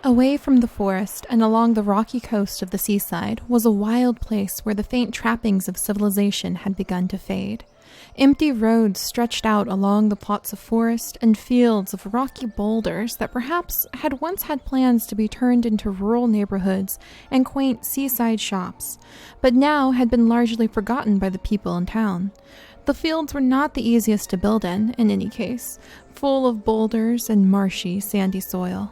Away from the forest and along the rocky coast of the seaside was a wild place where the faint trappings of civilization had begun to fade. Empty roads stretched out along the plots of forest and fields of rocky boulders that perhaps had once had plans to be turned into rural neighborhoods and quaint seaside shops, but now had been largely forgotten by the people in town. The fields were not the easiest to build in any case, full of boulders and marshy, sandy soil.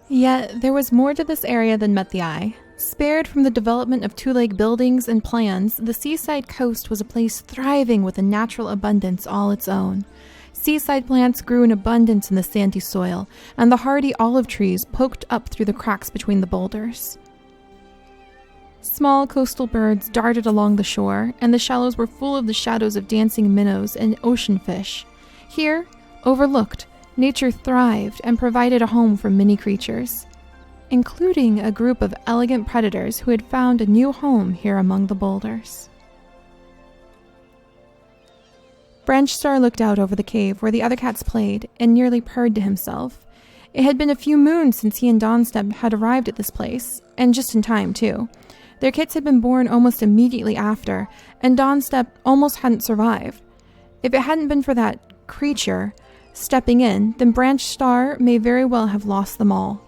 Yet there was more to this area than met the eye. Spared from the development of two-leg buildings and plans, the seaside coast was a place thriving with a natural abundance all its own. Seaside plants grew in abundance in the sandy soil, and the hardy olive trees poked up through the cracks between the boulders. Small coastal birds darted along the shore, and the shallows were full of the shadows of dancing minnows and ocean fish. Here, overlooked, nature thrived and provided a home for many creatures, including a group of elegant predators who had found a new home here among the boulders. BranchStar looked out over the cave where the other cats played and nearly purred to himself. It had been a few moons since he and Dawnstep had arrived at this place, and just in time, too. Their kits had been born almost immediately after, and Dawnstep almost hadn't survived. If it hadn't been for that creature stepping in, then BranchStar may very well have lost them all.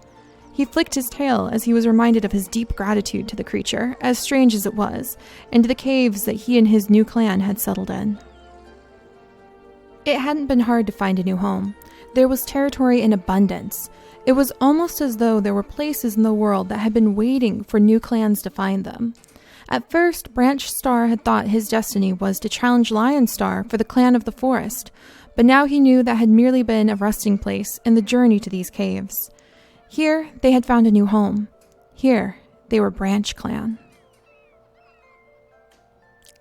He flicked his tail as he was reminded of his deep gratitude to the creature, as strange as it was, and to the caves that he and his new clan had settled in. It hadn't been hard to find a new home. There was territory in abundance. It was almost as though there were places in the world that had been waiting for new clans to find them. At first, BranchStar had thought his destiny was to challenge Lionstar for the clan of the forest, but now he knew that had merely been a resting place in the journey to these caves. Here, they had found a new home. Here, they were BranchClan.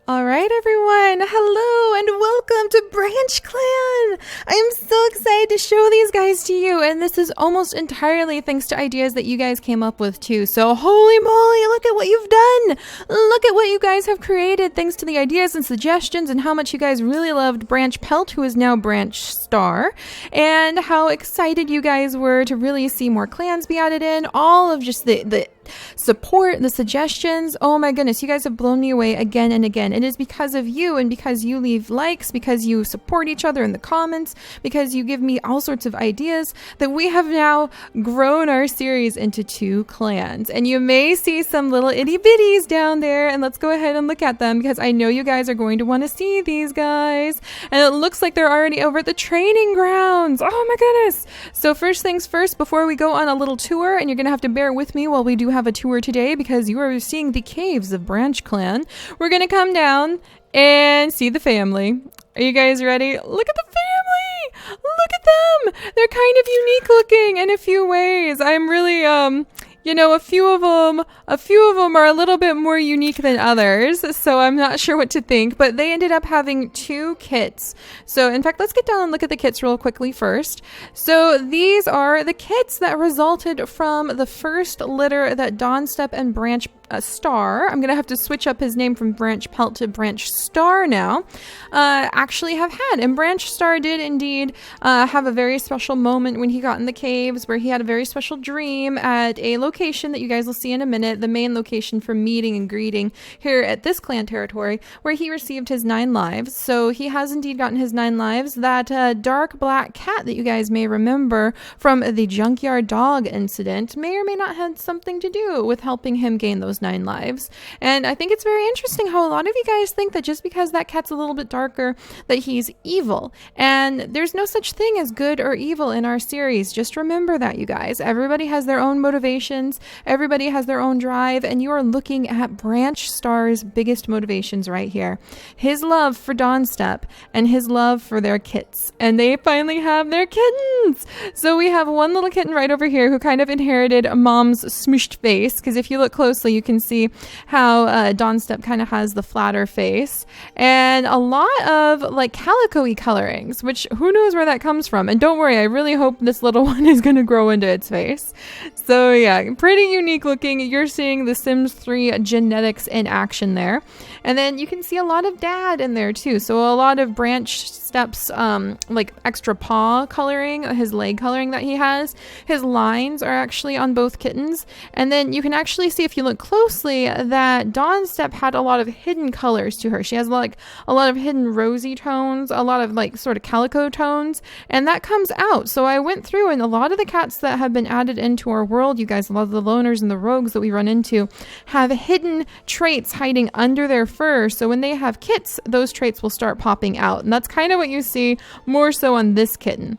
All right, everyone. Hello and welcome to BranchClan. I am so excited to show these guys to you, and this is almost entirely thanks to ideas that you guys came up with too. So holy moly, look at what you've done. Look at what you guys have created thanks to the ideas and suggestions, and how much you guys really loved Branch Pelt, who is now BranchStar, and how excited you guys were to really see more clans be added in. All of just the support, the suggestions. Oh my goodness, you guys have blown me away again and again. It is because of you, and because you leave likes, because you support each other in the comments, because you give me all sorts of ideas, that we have now grown our series into 2 clans. And you may see some little itty bitties down there, and let's go ahead and look at them, because I know you guys are going to want to see these guys. And it looks like they're already over at the training grounds. Oh my goodness. So first things first, before we go on a little tour, and you're gonna have to bear with me while we do have a tour today, because you are seeing the caves of BranchClan, we're gonna come down and see the family. Are you guys ready? Look at the family! Look at them! They're kind of unique looking in a few ways. I'm really, a few of them are a little bit more unique than others, so I'm not sure what to think, but they ended up having 2 kits. So in fact, let's get down and look at the kits real quickly first. So these are the kits that resulted from the first litter that Dawnstep and BranchStar, I'm gonna have to switch up his name from Branch Pelt to BranchStar now, actually have had. And BranchStar did indeed have a very special moment when he got in the caves, where he had a very special dream at a location that you guys will see in a minute, the main location for meeting and greeting here at this clan territory, where he received his 9 lives. So he has indeed gotten his 9 lives. That dark black cat that you guys may remember from the junkyard dog incident may or may not have something to do with helping him gain those 9 lives. And I think it's very interesting how a lot of you guys think that just because that cat's a little bit darker that he's evil. And there's no such thing as good or evil in our series. Just remember that, you guys. Everybody has their own motivations. Everybody has their own drive. And you are looking at BranchStar's biggest motivations right here. His love for Dawnstep and his love for their kits. And they finally have their kittens. So we have one little kitten right over here who kind of inherited Mom's smooshed face. Because if you look closely, you can see how Dawnstep kind of has the flatter face. And a lot of like calico-y colorings, which who knows where that comes from. And don't worry, I really hope this little one is going to grow into its face. So yeah, pretty unique looking. You're seeing the Sims 3 genetics in action there. And then you can see a lot of dad in there too. So a lot of Branch Dawnstep's like extra paw coloring, his leg coloring that he has. His lines are actually on both kittens. And then you can actually see, if you look closely, that Dawnstep had a lot of hidden colors to her. She has like a lot of hidden rosy tones, a lot of like sort of calico tones, and that comes out. So I went through, and a lot of the cats that have been added into our world, you guys, a lot of the loners and the rogues that we run into have hidden traits hiding under their fur. So when they have kits, those traits will start popping out. And that's kind of what you see more so on this kitten.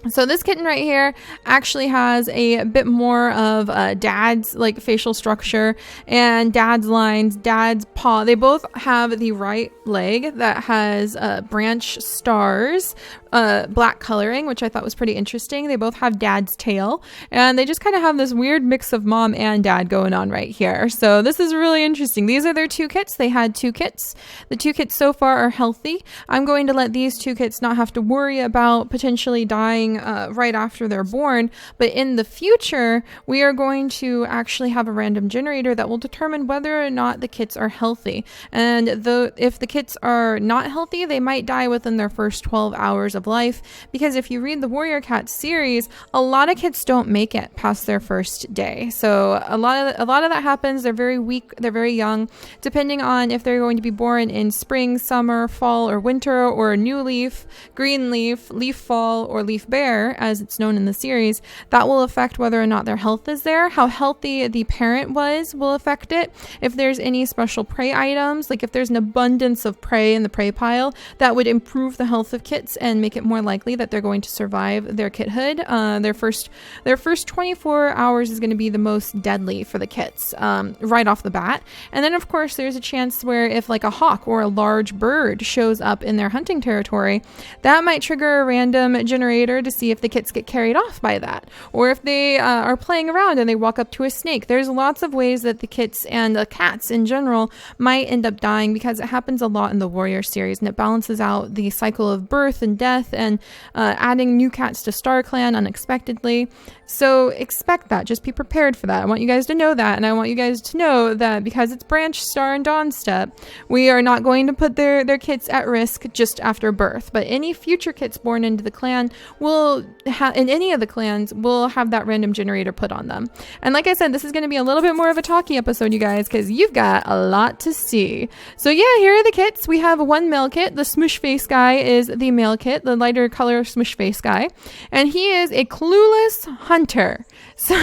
So this kitten right here actually has a bit more of dad's like facial structure and dad's lines, dad's paw. They both have the right leg that has branch stars, black coloring, which I thought was pretty interesting. They both have dad's tail, and they just kind of have this weird mix of mom and dad going on right here. So this is really interesting. These are their 2 kits. They had 2 kits. The 2 kits so far are healthy. I'm going to let these 2 kits not have to worry about potentially dying right after they're born, but in the future we are going to actually have a random generator that will determine whether or not the kits are healthy. And if the kits are not healthy, they might die within their first 12 hours of life, because if you read the Warrior Cat series, a lot of kits don't make it past their first day. So a lot of that happens. They're very weak, they're very young, depending on if they're going to be born in spring, summer, fall, or winter, or a new leaf, green leaf, leaf fall, or leaf bear, as it's known in the series. That will affect whether or not their health is there. How healthy the parent was will affect it. If there's any special prey items, like if there's an abundance of prey in the prey pile, that would improve the health of kits and make it more likely that they're going to survive their kithood. Their first 24 hours is going to be the most deadly for the kits, right off the bat. And then of course there's a chance where if like a hawk or a large bird shows up in their hunting territory, that might trigger a random generator to see if the kits get carried off by that, or if they are playing around and they walk up to a snake. There's lots of ways that the kits and the cats in general might end up dying, because it happens a lot in the Warrior series, and it balances out the cycle of birth and death and adding new cats to StarClan unexpectedly. So expect that. Just be prepared for that. I want you guys to know that, and I want you guys to know that because it's Branch, Star, and Dawnstep, we are not going to put their kits at risk just after birth. But any future kits born into the clan will in any of the clans will have that random generator put on them. And like I said, this is going to be a little bit more of a talky episode, you guys, because you've got a lot to see. So yeah, here are the kits. We have 1 male kit. The Smush Face guy is the male kit, the lighter color Smush Face guy, and he is a clueless hunter. So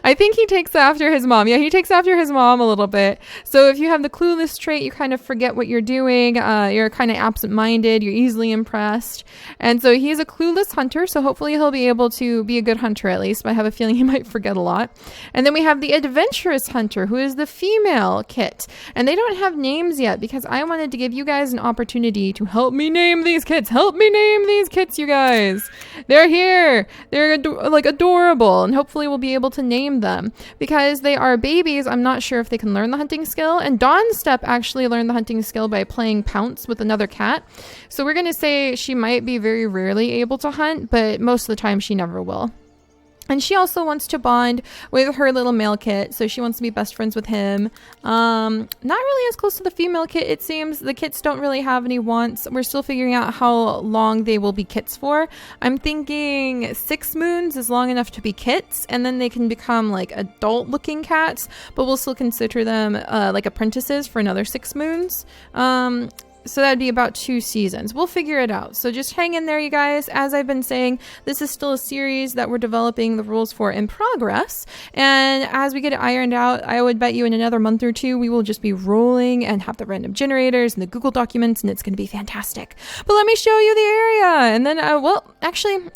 I think he takes after his mom. Yeah, he takes after his mom a little bit. So if you have the clueless trait, you kind of forget what you're doing. You're kind of absent-minded. You're easily impressed. And so he's a clueless hunter. So hopefully he'll be able to be a good hunter at least. But I have a feeling he might forget a lot. And then we have the adventurous hunter, who is the female kit. And they don't have names yet because I wanted to give you guys an opportunity to help me name these kits. Help me name these kits, you guys. They're here. They're like adorable. And hopefully we'll be able to name them. Because they are babies, I'm not sure if they can learn the hunting skill. And Dawnstep actually learned the hunting skill by playing Pounce with another cat. So we're going to say she might be very rarely able to hunt, but most of the time she never will. And she also wants to bond with her little male kit, so she wants to be best friends with him. Not really as close to the female kit, it seems. The kits don't really have any wants. We're still figuring out how long they will be kits for. I'm thinking 6 moons is long enough to be kits, and then they can become like adult-looking cats, but we'll still consider them like apprentices for another 6 moons. So that'd be about 2 seasons. We'll figure it out. So just hang in there, you guys. As I've been saying, this is still a series that we're developing the rules for in progress. And as we get it ironed out, I would bet you in another month or 2, we will just be rolling and have the random generators and the Google documents, and it's going to be fantastic. But let me show you the area. And then,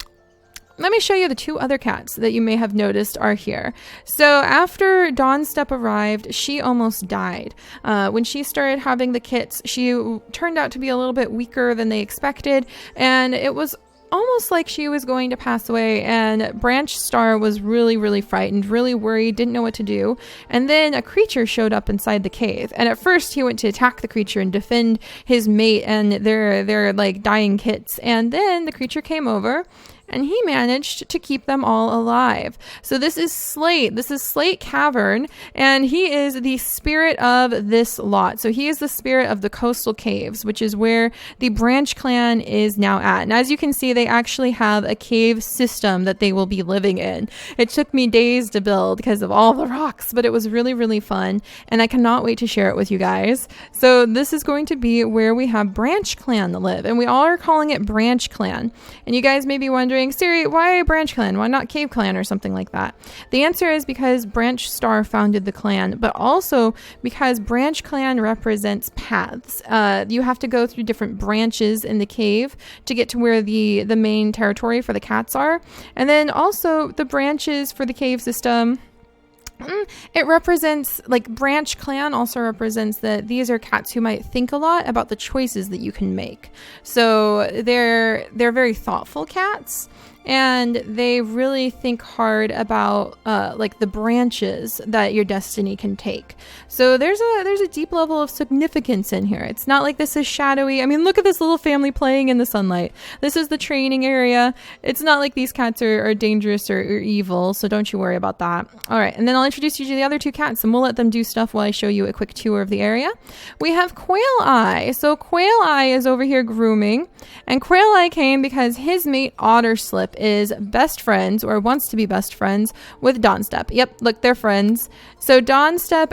let me show you the 2 other cats that you may have noticed are here. So after Dawnstep arrived, she almost died. When she started having the kits, she turned out to be a little bit weaker than they expected, and it was almost like she was going to pass away, and Branch Star was really, really frightened, really worried, didn't know what to do. And then a creature showed up inside the cave, and at first he went to attack the creature and defend his mate and their like dying kits, and then the creature came over and he managed to keep them all alive. So this is Slate. This is Slate Cavern, and he is the spirit of this lot. So he is the spirit of the coastal caves, which is where the BranchClan is now at. And as you can see, they actually have a cave system that they will be living in. It took me days to build because of all the rocks, but it was really, really fun, and I cannot wait to share it with you guys. So this is going to be where we have BranchClan live, and we all are calling it BranchClan. And you guys may be wondering, Seri, why BranchClan? Why not Cave Clan or something like that? The answer is because Branch Star founded the clan, but also because BranchClan represents paths. You have to go through different branches in the cave to get to where the main territory for the cats are. And then also the branches for the cave system, it represents, like, BranchClan also represents that these are cats who might think a lot about the choices that you can make. So they're very thoughtful cats, and they really think hard about like the branches that your destiny can take. So there's a deep level of significance in here. It's not like this is shadowy. I mean, look at this little family playing in the sunlight. This is the training area. It's not like these cats are dangerous or evil, so don't you worry about that. All right, and then I'll introduce you to the other two cats, and we'll let them do stuff while I show you a quick tour of the area. We have Quail Eye. So Quail Eye is over here grooming, and Quail Eye came because his mate Otterslip is best friends, or wants to be best friends, with Dawnstep. Yep, look, they're friends. So Dawnstep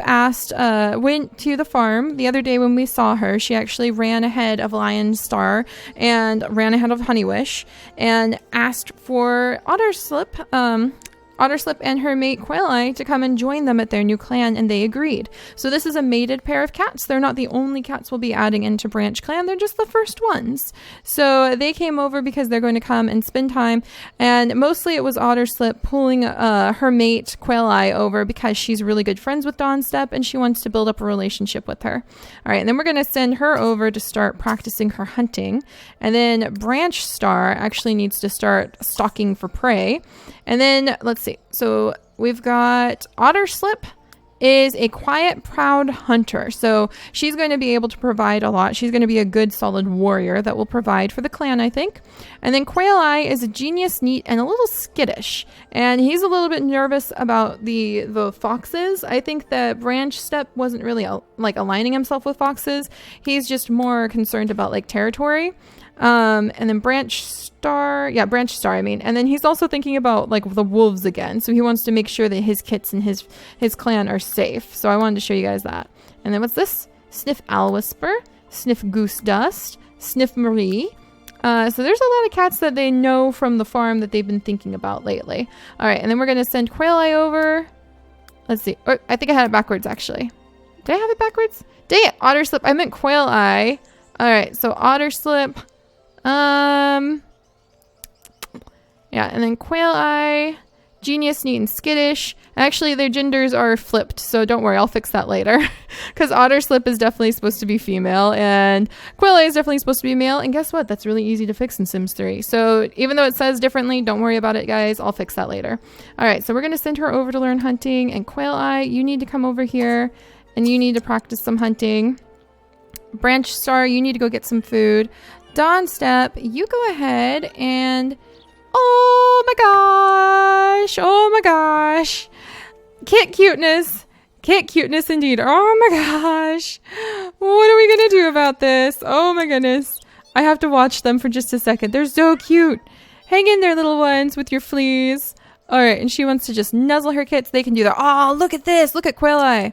went to the farm the other day when we saw her. She actually ran ahead of Lion Star and ran ahead of Honeywish and asked for Otterslip and her mate Quail Eye to come and join them at their new clan, and they agreed. So this is a mated pair of cats. They're not the only cats we'll be adding into BranchClan. They're just the first ones. So they came over because they're going to come and spend time, and mostly it was Otterslip pulling her mate Quail Eye over because she's really good friends with Dawnstep and she wants to build up a relationship with her. All right, and then we're going to send her over to start practicing her hunting, and then Branch Star actually needs to start stalking for prey. And then let's see. So we've got Otterslip is a quiet, proud hunter. So she's going to be able to provide a lot. She's going to be a good, solid warrior that will provide for the clan, I think. And then Quail Eye is a genius, neat, and a little skittish. And he's a little bit nervous about the foxes. I think that Branchstep wasn't really aligning himself with foxes. He's just more concerned about like territory. And then Branch Star, I mean. And then he's also thinking about like the wolves again. So he wants to make sure that his kits and his clan are safe. So I wanted to show you guys that. And then what's this? Sniff Owl Whisper, Sniff Goose Dust, Sniff Marie. So there's a lot of cats that they know from the farm that they've been thinking about lately. All right, and then we're going to send Quail Eye over. Let's see. Oh, I think I had it backwards, actually. Did I have it backwards? Dang it, Otterslip. I meant Quail Eye. All right, so Otterslip. Yeah, and then Quail Eye, genius, neat, and skittish. Actually, their genders are flipped, so don't worry, I'll fix that later. Because Otterslip is definitely supposed to be female, and Quail Eye is definitely supposed to be male. And guess what? That's really easy to fix in Sims 3. So even though it says differently, don't worry about it, guys. I'll fix that later. All right, so we're going to send her over to learn hunting. And Quail Eye, you need to come over here, and you need to practice some hunting. Branch Star, you need to go get some food. Dawnstep, you go ahead and... Oh my gosh. Kit cuteness indeed. Oh my gosh. What are we gonna do about this? Oh my goodness. I have to watch them for just a second. They're so cute. Hang in there, little ones, with your fleas. All right, and she wants to just nuzzle her kits. They can do that. Oh, look at this. Look at Quail Eye.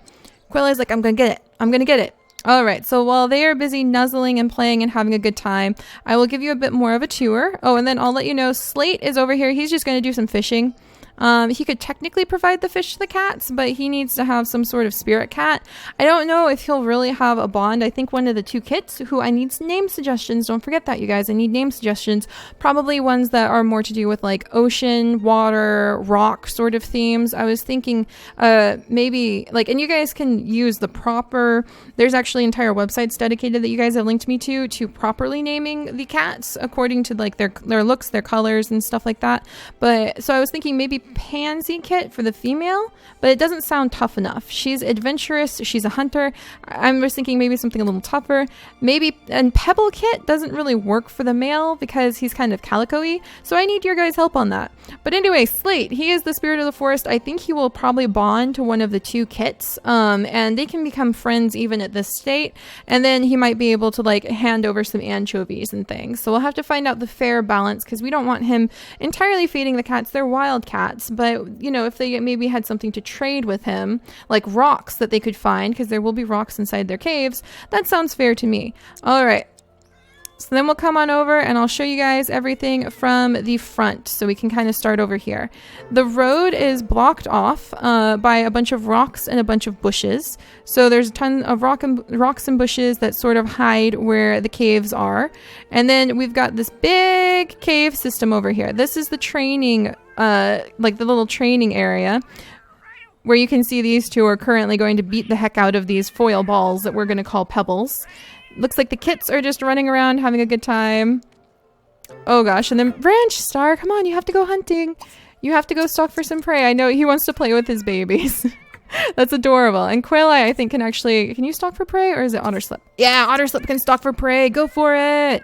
Quail Eye's like, I'm gonna get it. All right, so while they are busy nuzzling and playing and having a good time, I will give you a bit more of a tour. Oh, and then I'll let you know Slate is over here. He's just going to do some fishing. He could technically provide the fish to the cats, but he needs to have some sort of spirit cat. I don't know if he'll really have a bond. I think one of the two kits, who I need name suggestions. Don't forget that, you guys. I need name suggestions. Probably ones that are more to do with like ocean, water, rock sort of themes. I was thinking maybe like, and you guys can use the proper, there's actually entire websites dedicated that you guys have linked me to properly naming the cats according to like their looks, their colors and stuff like that. But so I was thinking maybe Pansy kit for the female, but it doesn't sound tough enough. She's adventurous, she's a hunter. I was thinking maybe something a little tougher. Maybe, and Pebble kit doesn't really work for the male because he's kind of calico-y, so I need your guys' help on that. But anyway, Slate, he is the spirit of the forest. I think he will probably bond to one of the two kits, and they can become friends even at this state, and then he might be able to like hand over some anchovies and things. So we'll have to find out the fair balance, because we don't want him entirely feeding the cats. They're wild cats, but you know, if they maybe had something to trade with him, like rocks that they could find, because there will be rocks inside their caves, that sounds fair to me. All right. So then we'll come on over and I'll show you guys everything from the front, so we can kind of start over here. The road is blocked off by a bunch of rocks and a bunch of bushes. So there's a ton of rocks and bushes that sort of hide where the caves are. And then we've got this big cave system over here. This is the training, like the little training area, where you can see these two are currently going to beat the heck out of these foil balls that we're going to call pebbles. Looks like the kits are just running around having a good time. Oh gosh, and then Branch Star, come on, you have to go hunting. You have to go stalk for some prey. I know he wants to play with his babies. That's adorable. And Quail-Eye, I think, can you stalk for prey, or is it Otterslip? Yeah, Otterslip can stalk for prey. Go for it.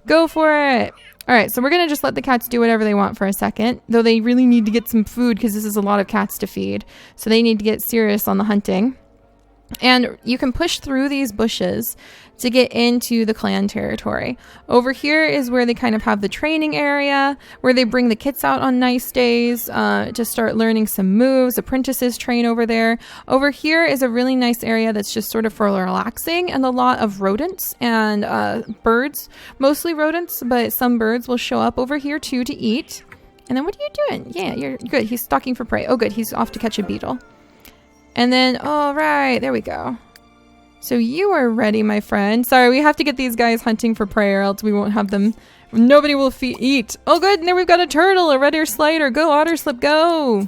Go for it. All right, so we're going to just let the cats do whatever they want for a second, though they really need to get some food because this is a lot of cats to feed. So they need to get serious on the hunting. And you can push through these bushes to get into the clan territory. Over here is where they kind of have the training area, where they bring the kits out on nice days to start learning some moves. Apprentices train over there. Over here is a really nice area that's just sort of for relaxing, and a lot of rodents and birds. Mostly rodents, but some birds will show up over here too to eat. And then what are you doing? Yeah, you're good. He's stalking for prey. Oh good, he's off to catch a beetle. And then, all right, there we go. So you are ready, my friend. Sorry, we have to get these guys hunting for prey, or else we won't have them. Nobody will eat. Oh, good. And there we've got a turtle, a red ear slider. Go, Otterslip, go.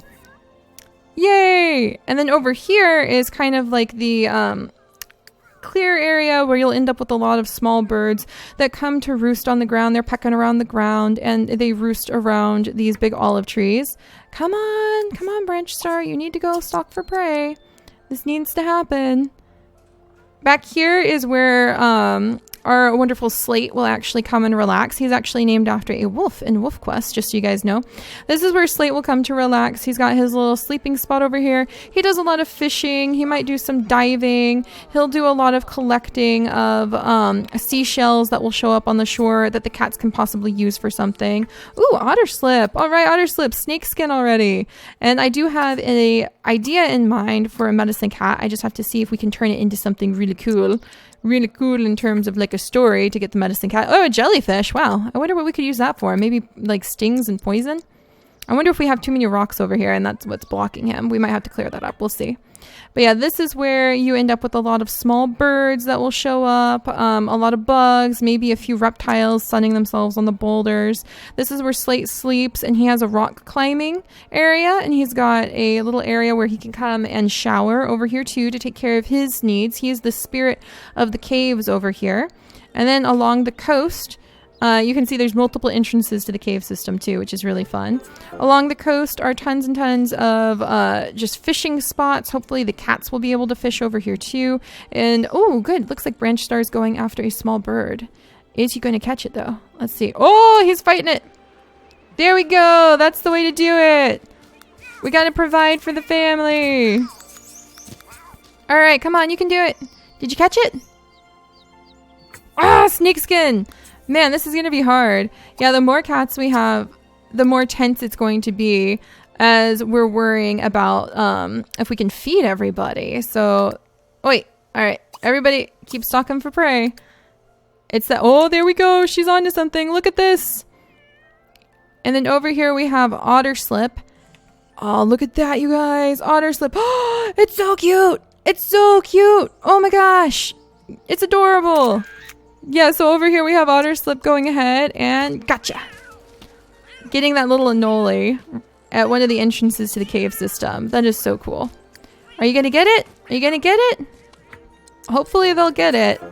Yay. And then over here is kind of like the clear area where you'll end up with a lot of small birds that come to roost on the ground. They're pecking around the ground, and they roost around these big olive trees. Come on, Branch Star. You need to go stalk for prey. This needs to happen. Back here is where our wonderful Slate will actually come and relax. He's actually named after a wolf in Wolf Quest, just so you guys know. This is where Slate will come to relax. He's got his little sleeping spot over here. He does a lot of fishing. He might do some diving. He'll do a lot of collecting of seashells that will show up on the shore that the cats can possibly use for something. Ooh, Otterslip. All right, Otterslip, snakeskin already. And I do have an idea in mind for a medicine cat. I just have to see if we can turn it into something really cool. Really cool in terms of like a story to get the medicine cat. Oh, a jellyfish. Wow. I wonder what we could use that for. Maybe like stings and poison. I wonder if we have too many rocks over here and that's what's blocking him. We might have to clear that up. We'll see. But yeah, this is where you end up with a lot of small birds that will show up, a lot of bugs, maybe a few reptiles sunning themselves on the boulders. This is where Slate sleeps, and he has a rock climbing area, and he's got a little area where he can come and shower over here too to take care of his needs. He is the spirit of the caves over here. And then along the coast, you can see there's multiple entrances to the cave system too, which is really fun. Along the coast are tons and tons of just fishing spots. Hopefully the cats will be able to fish over here too. And oh, good. Looks like Branch Star is going after a small bird. Is he going to catch it though? Let's see. Oh, he's fighting it. There we go. That's the way to do it. We got to provide for the family. All right, come on. You can do it. Did you catch it? Ah, snakeskin. Man, this is going to be hard. Yeah, the more cats we have, the more tense it's going to be as we're worrying about if we can feed everybody. So, wait. All right. Everybody keep stalking for prey. It's that. Oh, there we go. She's onto something. Look at this. And then over here we have Otterslip. Oh, look at that, you guys. Otter slip. Oh, it's so cute. It's so cute. Oh my gosh. It's adorable. Yeah, so over here we have otter slip going ahead and gotcha. Getting that little anole at one of the entrances to the cave system. That is so cool. Are you gonna get it? Are you gonna get it? Hopefully they'll get it.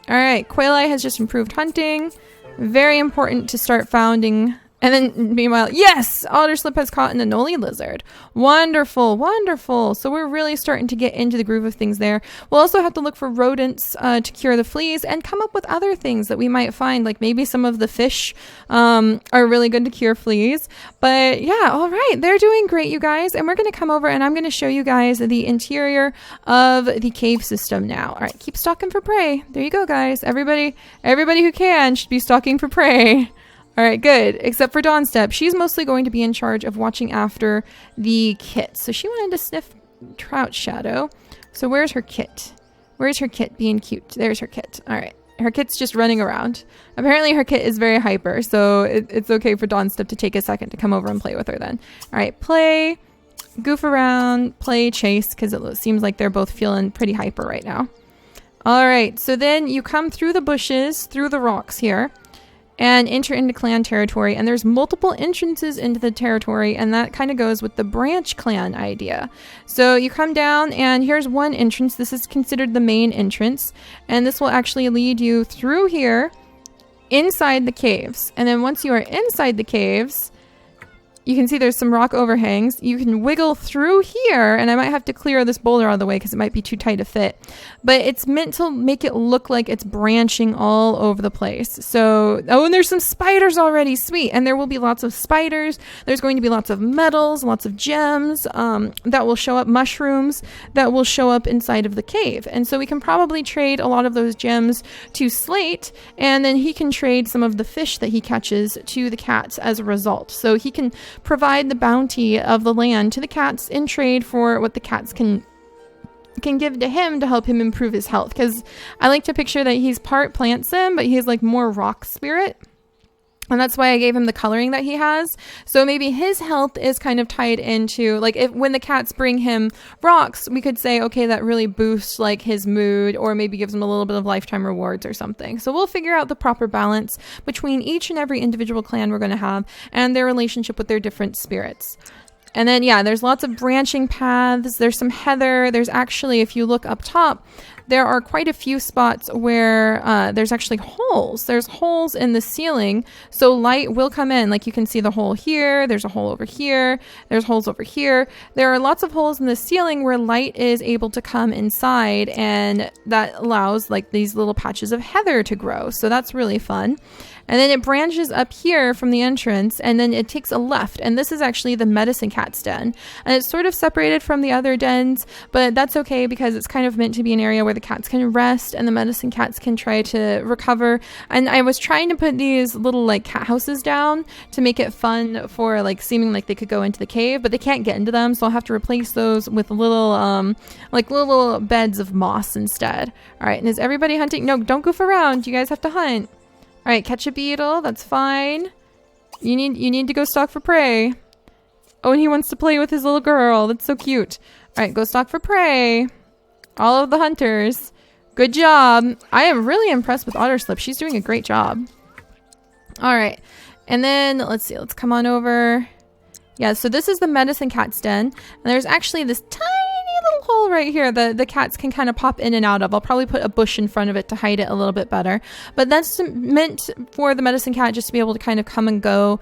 Alright, Quaili has just improved hunting. Very important to start founding. And then, meanwhile, yes! Otterslip has caught an anole lizard. Wonderful, wonderful. So we're really starting to get into the groove of things there. We'll also have to look for rodents to cure the fleas and come up with other things that we might find. Like maybe some of the fish are really good to cure fleas. But yeah, all right. They're doing great, you guys. And we're going to come over and I'm going to show you guys the interior of the cave system now. All right, keep stalking for prey. There you go, guys. Everybody who can should be stalking for prey. All right, good. Except for Dawnstep. She's mostly going to be in charge of watching after the kit. So she wanted to sniff Trout Shadow. So where's her kit? Where's her kit being cute? There's her kit. All right. Her kit's just running around. Apparently her kit is very hyper. So it's okay for Dawnstep to take a second to come over and play with her then. All right, play, goof around, play, chase, because it seems like they're both feeling pretty hyper right now. All right. So then you come through the bushes, through the rocks here, and enter into clan territory, and there's multiple entrances into the territory, and that kind of goes with the BranchClan idea. So you come down, and here's one entrance. This is considered the main entrance, and this will actually lead you through here inside the caves. And then once you are inside the caves, you can see there's some rock overhangs. You can wiggle through here, and I might have to clear this boulder out of the way because it might be too tight to fit. But it's meant to make it look like it's branching all over the place. So, oh, and there's some spiders already. Sweet. And there will be lots of spiders. There's going to be lots of metals, lots of gems that will show up, mushrooms that will show up inside of the cave. And so we can probably trade a lot of those gems to Slate, and then he can trade some of the fish that he catches to the cats as a result. So he can provide the bounty of the land to the cats in trade for what the cats can give to him to help him improve his health. Because I like to picture that he's part plant sim, but he's like more rock spirit. And that's why I gave him the coloring that he has. So maybe his health is kind of tied into, like, if when the cats bring him rocks, we could say, okay, that really boosts like his mood, or maybe gives him a little bit of lifetime rewards or something. So we'll figure out the proper balance between each and every individual clan we're going to have and their relationship with their different spirits. And then, yeah, there's lots of branching paths. There's some heather. There's actually, if you look up top, there are quite a few spots where there's actually holes. There's holes in the ceiling, so light will come in. Like you can see the hole here. There's a hole over here. There's holes over here. There are lots of holes in the ceiling where light is able to come inside, and that allows like these little patches of heather to grow. So that's really fun. And then it branches up here from the entrance, and then it takes a left. And this is actually the medicine cat's den. And it's sort of separated from the other dens, but that's okay because it's kind of meant to be an area where the cats can rest and the medicine cats can try to recover. And I was trying to put these little like cat houses down to make it fun for like seeming like they could go into the cave, but they can't get into them. So I'll have to replace those with little, like little beds of moss instead. All right. And is everybody hunting? No, don't goof around. You guys have to hunt. All right, catch a beetle. That's fine. You need to go stalk for prey. Oh, and he wants to play with his little girl. That's so cute. All right, go stalk for prey. All of the hunters. Good job. I am really impressed with Otterslip. She's doing a great job. All right. And then let's see. Let's come on over. Yeah, so this is the medicine cat's den. And there's actually this tiny little hole right here that the cats can kind of pop in and out of. I'll probably put a bush in front of it to hide it a little bit better. But that's meant for the medicine cat just to be able to kind of come and go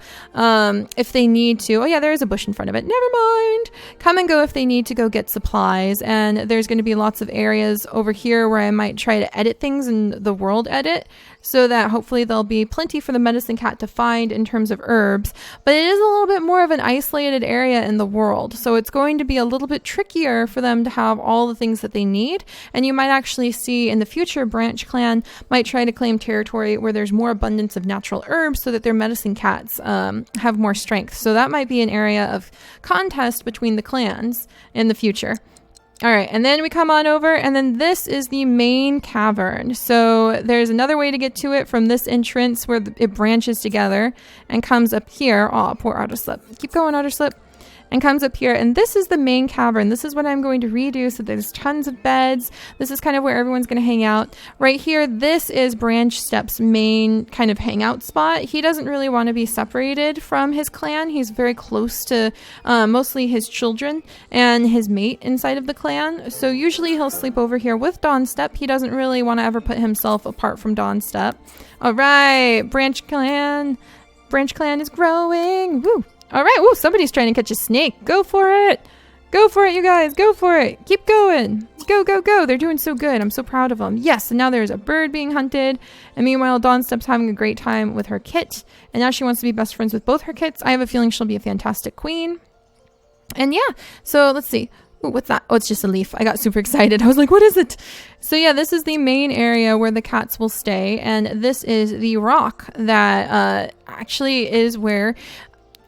if they need to. Oh yeah, there is a bush in front of it. Never mind. Come and go if they need to go get supplies. And there's going to be lots of areas over here where I might try to edit things in the world edit, so that hopefully there'll be plenty for the medicine cat to find in terms of herbs. But it is a little bit more of an isolated area in the world, so it's going to be a little bit trickier for them to have all the things that they need. And you might actually see in the future BranchClan might try to claim territory where there's more abundance of natural herbs so that their medicine cats have more strength. So that might be an area of contest between the clans in the future. All right, and then we come on over, and then this is the main cavern. So there's another way to get to it from this entrance where it branches together and comes up here. Oh, poor Otterslip. Keep going, Otterslip. and comes up here, and this is the main cavern. This is what I'm going to redo, so there's tons of beds. This is kind of where everyone's going to hang out. Right here, this is Branch Step's main kind of hangout spot. He doesn't really want to be separated from his clan. He's very close to mostly his children and his mate inside of the clan, so usually he'll sleep over here with Dawnstep. He doesn't really want to ever put himself apart from Dawnstep. All right, BranchClan is growing. Woo! All right, woo! Somebody's trying to catch a snake. Go for it! Go for it, you guys! Go for it! Keep going! Go, go, go! They're doing so good. I'm so proud of them. Yes, and now there's a bird being hunted. And meanwhile, Dawnstep's having a great time with her kit. And now she wants to be best friends with both her kits. I have a feeling she'll be a fantastic queen. And yeah, so let's see. Ooh, what's that? Oh, it's just a leaf. I got super excited. I was like, what is it? So yeah, this is the main area where the cats will stay. And this is the rock that actually is where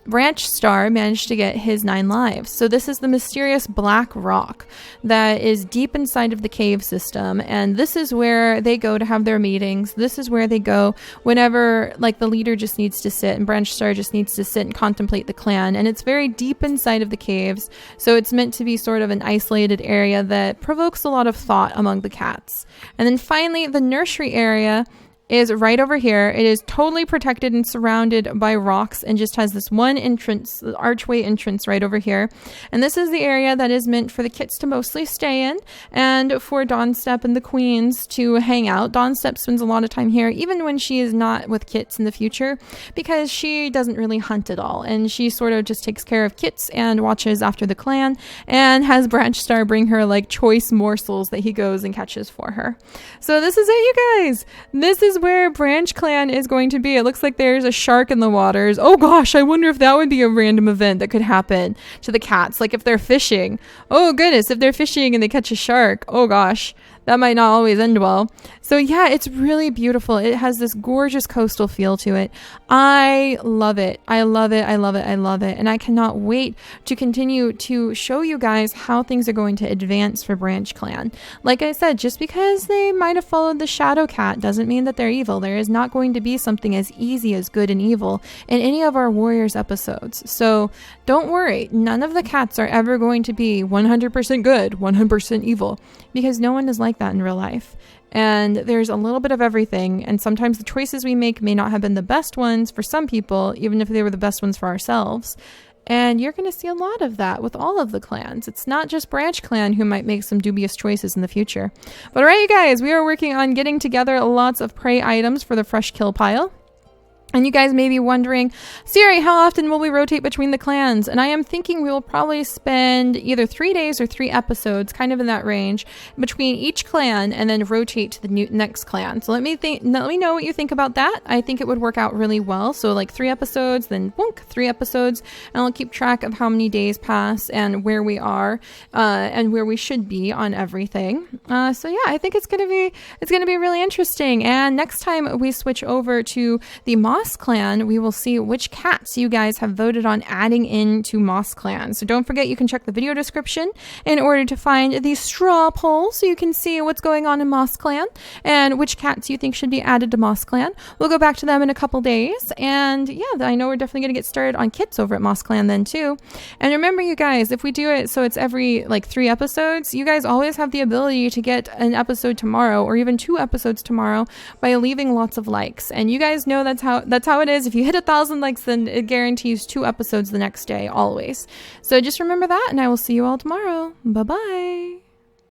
Branch Star managed to get his 9 lives. So this is the mysterious black rock that is deep inside of the cave system, and this is where they go to have their meetings. This is where they go whenever like the leader just needs to sit and Branch Star just needs to sit and contemplate the clan, and it's very deep inside of the caves, so it's meant to be sort of an isolated area that provokes a lot of thought among the cats. And then finally, the nursery area is right over here. It is totally protected and surrounded by rocks and just has this one entrance, the archway entrance right over here. And this is the area that is meant for the kits to mostly stay in and for Dawnstep and the queens to hang out. Dawnstep spends a lot of time here, even when she is not with kits in the future, because she doesn't really hunt at all. And she sort of just takes care of kits and watches after the clan and has Branch Star bring her like choice morsels that he goes and catches for her. So this is it, you guys. This is where BranchClan is going to be. It looks like there's a shark in the waters. Oh gosh, I wonder if that would be a random event that could happen to the cats. Like if they're fishing. Oh goodness, if they're fishing and they catch a shark. Oh gosh, that might not always end well. So yeah, it's really beautiful. It has this gorgeous coastal feel to it. I love it. I love it. I love it. I love it. And I cannot wait to continue to show you guys how things are going to advance for BranchClan. Like I said, just because they might have followed the Shadow Cat doesn't mean that they're evil. There is not going to be something as easy as good and evil in any of our Warriors episodes. So don't worry. None of the cats are ever going to be 100% good, 100% evil, because no one is like that in real life. And there's a little bit of everything, and sometimes the choices we make may not have been the best ones for some people, even if they were the best ones for ourselves. And you're going to see a lot of that with all of the clans. It's not just BranchClan who might make some dubious choices in the future. But alright, you guys, we are working on getting together lots of prey items for the fresh kill pile. And you guys may be wondering, Seri, how often will we rotate between the clans? And I am thinking we will probably spend either 3 days or 3 episodes, kind of in that range, between each clan and then rotate to the next clan. So let me know what you think about that. I think it would work out really well. So like 3 episodes, then boonk, 3 episodes, and I'll keep track of how many days pass and where we are and where we should be on everything. So yeah, I think it's gonna be really interesting. And next time we switch over to the Mossclan, we will see which cats you guys have voted on adding into Mossclan. So don't forget, you can check the video description in order to find the straw poll so you can see what's going on in Mossclan and which cats you think should be added to Mossclan. We'll go back to them in a couple days, and yeah, I know we're definitely going to get started on kits over at Mossclan then too. And remember, you guys, if we do it so it's every like 3 episodes, you guys always have the ability to get an episode tomorrow or even 2 episodes tomorrow by leaving lots of likes. And you guys know that's how it is. If you hit 1,000 likes, then it guarantees 2 episodes the next day, always. So just remember that, and I will see you all tomorrow. Bye-bye.